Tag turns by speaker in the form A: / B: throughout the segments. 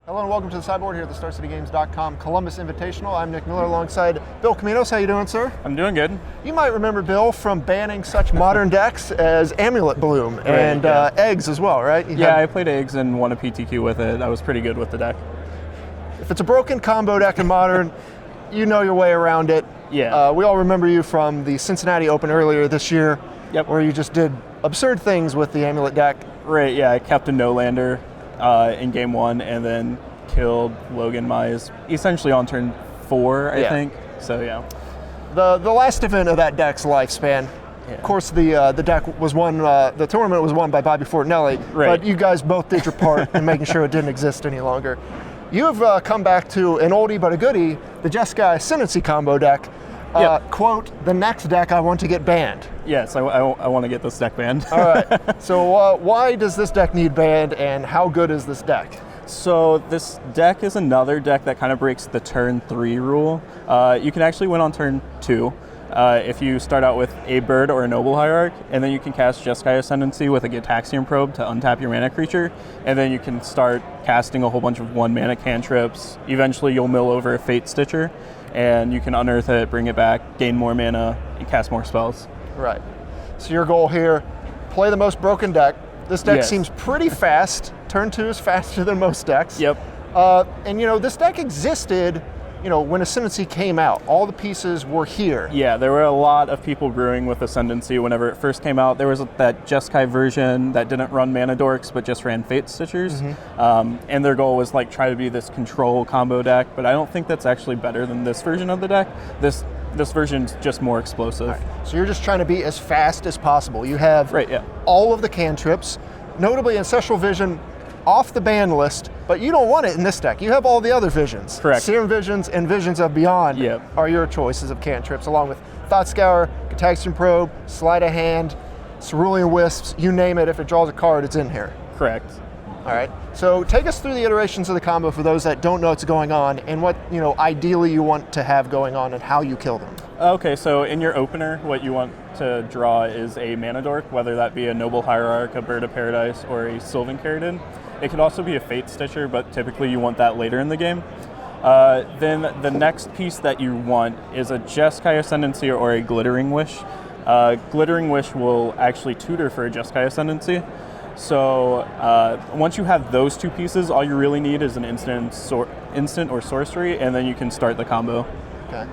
A: Hello and welcome to the sideboard here at the StarCityGames.com Columbus Invitational. I'm Nick Miller alongside Bill Comminos. How you doing, sir?
B: I'm doing good.
A: You might remember Bill from banning such modern decks as Amulet Bloom and Eggs as well, right?
B: I played Eggs and won a PTQ with it. I was pretty good with the deck.
A: If it's a broken combo deck in Modern, you know your way around it.
B: Yeah.
A: We all remember you from the Cincinnati Open earlier this year,
B: Yep.
A: where you just did absurd things with the Amulet deck.
B: Right, yeah, I kept a no-lander in game one and then killed Logan Mize essentially on turn 4, I think. So, yeah.
A: The last event of that deck's lifespan, of course, the deck was won, the tournament was won by Bobby Fortinelli, but you guys both did your part in making sure it didn't exist any longer. You have come back to an oldie but a goodie, the Jeskai Ascendancy combo deck. Quote, the next deck I want to get banned.
B: Yes, I want to get this deck banned.
A: All right, so why does this deck need banned and how good is this deck?
B: So this deck is another deck that kind of breaks the turn 3 rule. You can actually win on turn 2 if you start out with a bird or a noble hierarch, and then you can cast Jeskai Ascendancy with a Gitaxian Probe to untap your mana creature, and then you can start casting a whole bunch of 1-mana cantrips. Eventually you'll mill over a Fate Stitcher, and you can unearth it, bring it back, gain more mana, and cast more spells.
A: Right. So your goal here, play the most broken deck. This deck seems pretty fast. Turn 2 is faster than most decks.
B: Yep.
A: And this deck existed, when Ascendancy came out. All the pieces were here.
B: Yeah, there were a lot of people brewing with Ascendancy whenever it first came out. There was that Jeskai version that didn't run Mana Dorks, but just ran Fate Stitchers. And their goal was try to be this control combo deck, but I don't think that's actually better than this version of the deck. This version's just more explosive.
A: Right. So you're just trying to be as fast as possible. You have all of the cantrips, notably Ancestral Vision off the ban list, but you don't want it in this deck. You have all the other visions.
B: Correct.
A: Serum Visions and Visions of Beyond are your choices of cantrips, along with Thought Scour, Gitaxian Probe, Sleight of Hand, Cerulean Wisps, you name it. If it draws a card, it's in here.
B: Correct.
A: All right, so take us through the iterations of the combo for those that don't know what's going on and what, ideally you want to have going on and how you kill them.
B: Okay, so in your opener, what you want to draw is a Mana Dork, whether that be a Noble Hierarch, a Bird of Paradise, or a Sylvan Caridin. It could also be a Fate Stitcher, but typically you want that later in the game. Then the next piece that you want is a Jeskai Ascendancy or a Glittering Wish. Glittering Wish will actually tutor for a Jeskai Ascendancy. So once you have those two pieces, all you really need is an instant or sorcery, and then you can start the combo.
A: Okay.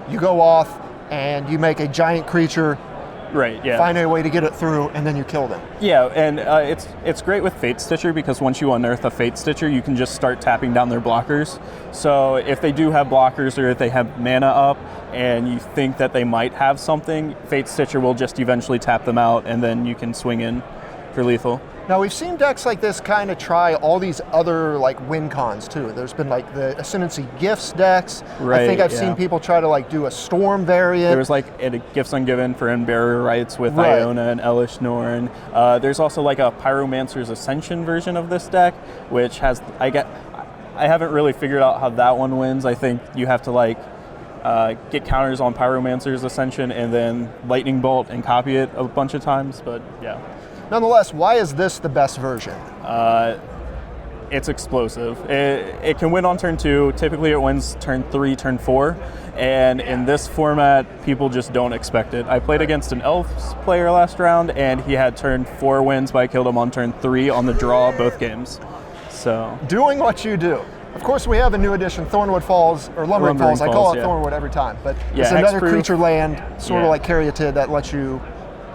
A: You go off and you make a giant creature.
B: Right, yeah.
A: Find a way to get it through, and then you kill them.
B: Yeah, and it's great with Fate Stitcher because once you unearth a Fate Stitcher, you can just start tapping down their blockers. So if they do have blockers or if they have mana up and you think that they might have something, Fate Stitcher will just eventually tap them out, and then you can swing in for lethal.
A: Now we've seen decks like this kind of try all these other win cons too. There's been the Ascendancy Gifts decks.
B: Right,
A: I think I've seen people try to do a Storm variant.
B: There was a Gifts Ungiven for Unburial Rights with Iona and Elish Norn. There's also a Pyromancer's Ascension version of this deck, which has I haven't really figured out how that one wins. I think you have to get counters on Pyromancer's Ascension and then Lightning Bolt and copy it a bunch of times, but yeah.
A: Nonetheless, why is this the best version?
B: It's explosive. It can win on turn 2. Typically it wins turn 3, turn 4. And in this format, people just don't expect it. I played against an Elves player last round, and he had turn 4 wins, but I killed him on turn 3 on the draw both games. So
A: doing what you do. Of course, we have a new edition, Thornwood Falls, or Lumbering Falls. I call it Thornwood every time. But it's another creature land, sort of like Caryatid, that lets you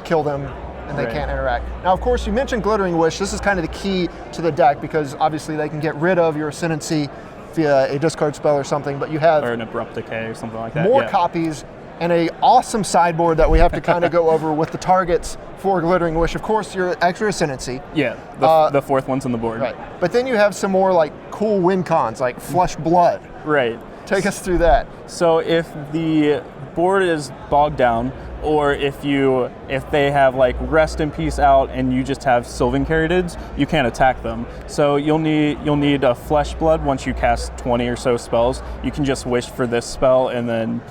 A: kill them and they can't interact. Now, of course, you mentioned Glittering Wish. This is kind of the key to the deck because obviously they can get rid of your Ascendancy via a discard spell or something, but you have
B: or an Abrupt Decay or something like that.
A: More copies and a awesome sideboard that we have to kind of go over with the targets for Glittering Wish. Of course, your extra Ascendancy.
B: Yeah, the fourth one's on the board.
A: Right, but then you have some more cool win cons, like Flesh Blood.
B: Right.
A: Take us through that.
B: So if the board is bogged down, or if they have Rest in Peace out and you just have Sylvan Caritids, you can't attack them. So you'll need a Flesh Blood once you cast 20 or so spells. You can just wish for this spell and then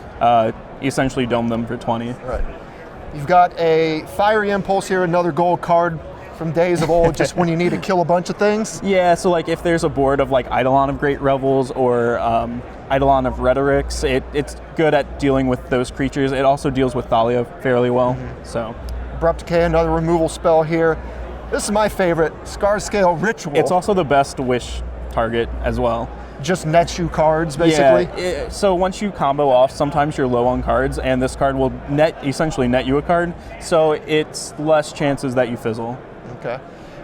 B: essentially dome them for 20.
A: Right. You've got a Fiery Impulse here, another gold card. from days of old, just when you need to kill a bunch of things?
B: Yeah, so like if there's a board of like Eidolon of Great Revels or Eidolon of Rhetorics, it's good at dealing with those creatures. It also deals with Thalia fairly well. So
A: Abrupt Decay, another removal spell here. This is my favorite, Scarscale Ritual.
B: It's also the best wish target as well.
A: Just nets you cards, basically?
B: Yeah, so once you combo off, sometimes you're low on cards, and this card will essentially net you a card, so it's less chances that you fizzle.
A: Okay.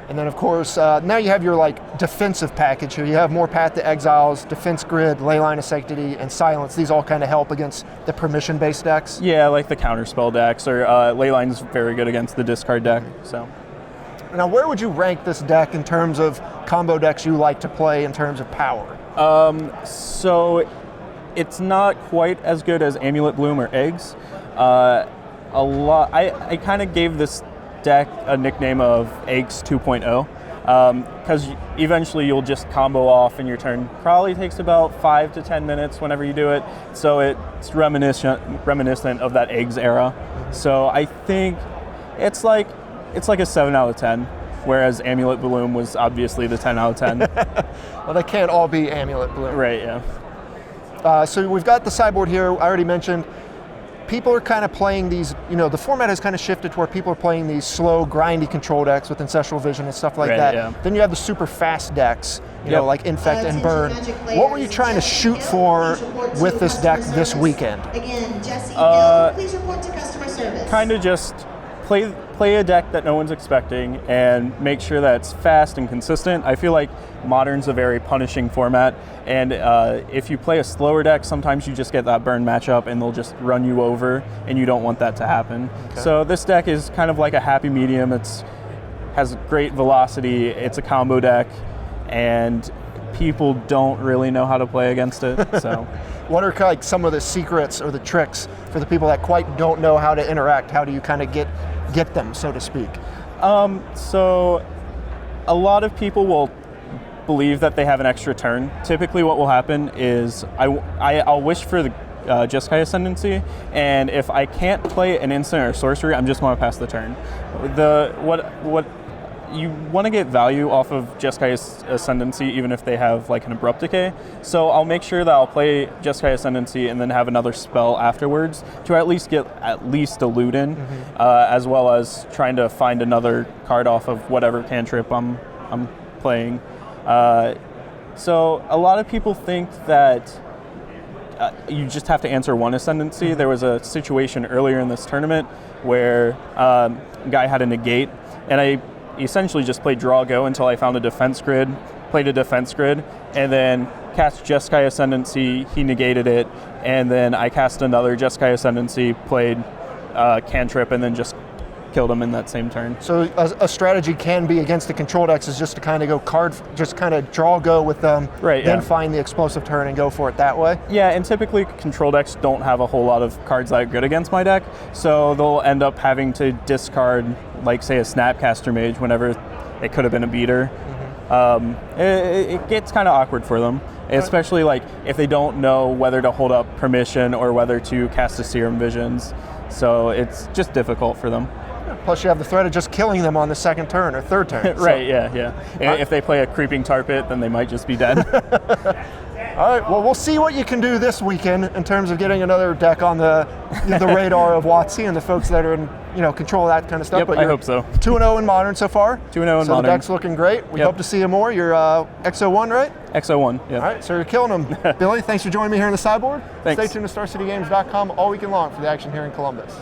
A: And then, of course, now you have your like defensive package here. You have more Path to Exiles, Defense Grid, Leyline of Sanctity, and Silence. These all kind of help against the permission-based decks?
B: Yeah, like the counterspell decks, or Leyline's very good against the discard deck, so.
A: Now, where would you rank this deck in terms of combo decks you like to play in terms of power?
B: So it's not quite as good as Amulet Bloom or Eggs. I kind of gave this deck a nickname of Eggs 2.0 because eventually you'll just combo off and your turn probably takes about 5 to 10 minutes whenever you do it. So it's reminiscent of that Eggs era. So I think it's like a 7 out of 10. Whereas Amulet Bloom was obviously the 10 out of 10.
A: Well, they can't all be Amulet Bloom.
B: Right, yeah.
A: So we've got the sideboard here. I already mentioned people are kind of playing these, the format has kind of shifted to where people are playing these slow, grindy control decks with Ancestral Vision and stuff like that.
B: Yeah.
A: Then you have the super fast decks, like Infect and Burn. What were you trying to shoot for with this deck this weekend?
C: Again, Jesse, please report to customer service.
B: Kind of just play a deck that no one's expecting and make sure that it's fast and consistent. I feel like Modern's a very punishing format, and if you play a slower deck, sometimes you just get that burn matchup and they'll just run you over, and you don't want that to happen. Okay. So this deck is kind of like a happy medium. Has great velocity, it's a combo deck, and people don't really know how to play against it. So
A: what are like some of the secrets or the tricks for the people that quite don't know how to interact? How do you kind of get them, so to speak?
B: So a lot of people will believe that they have an extra turn. Typically what will happen is I'll wish for the Jeskai Ascendancy, and if I can't play an instant or sorcery, I'm just going to pass the turn. What you want to get value off of Jeskai's Ascendancy even if they have like an Abrupt Decay. So I'll make sure that I'll play Jeskai Ascendancy and then have another spell afterwards to at least get a loot in, as well as trying to find another card off of whatever cantrip I'm playing. So a lot of people think that you just have to answer one Ascendancy. There was a situation earlier in this tournament where a guy had a negate, and I essentially just played draw go until I found a defense grid, played a defense grid, and then cast Jeskai Ascendancy, he negated it, and then I cast another Jeskai Ascendancy, played cantrip, and then just killed him in that same turn.
A: So a strategy can be against the control decks is just to kind of go just kind of draw go with them, then find the explosive turn and go for it that way?
B: Yeah, and typically control decks don't have a whole lot of cards that are good against my deck, so they'll end up having to discard, like say a Snapcaster Mage whenever it could have been a beater. It gets kind of awkward for them, especially like if they don't know whether to hold up Permission or whether to cast a Serum Visions, so it's just difficult for them.
A: Plus you have the threat of just killing them on the second turn or third turn.
B: Right, yeah. If they play a Creeping Tar Pit, then they might just be dead.
A: All right, well, we'll see what you can do this weekend in terms of getting another deck on the radar of WotC and the folks that are in control of that kind of stuff.
B: Yep,
A: but
B: I hope so.
A: 2-0 in Modern so far.
B: 2-0 in Modern.
A: So the deck's looking great. We hope to see you more. You're XO1, right?
B: XO1, yeah.
A: All right, so you're killing them. Billy, thanks for joining me here in the sideboard.
B: Thanks.
A: Stay tuned to StarCityGames.com all weekend long for the action here in Columbus.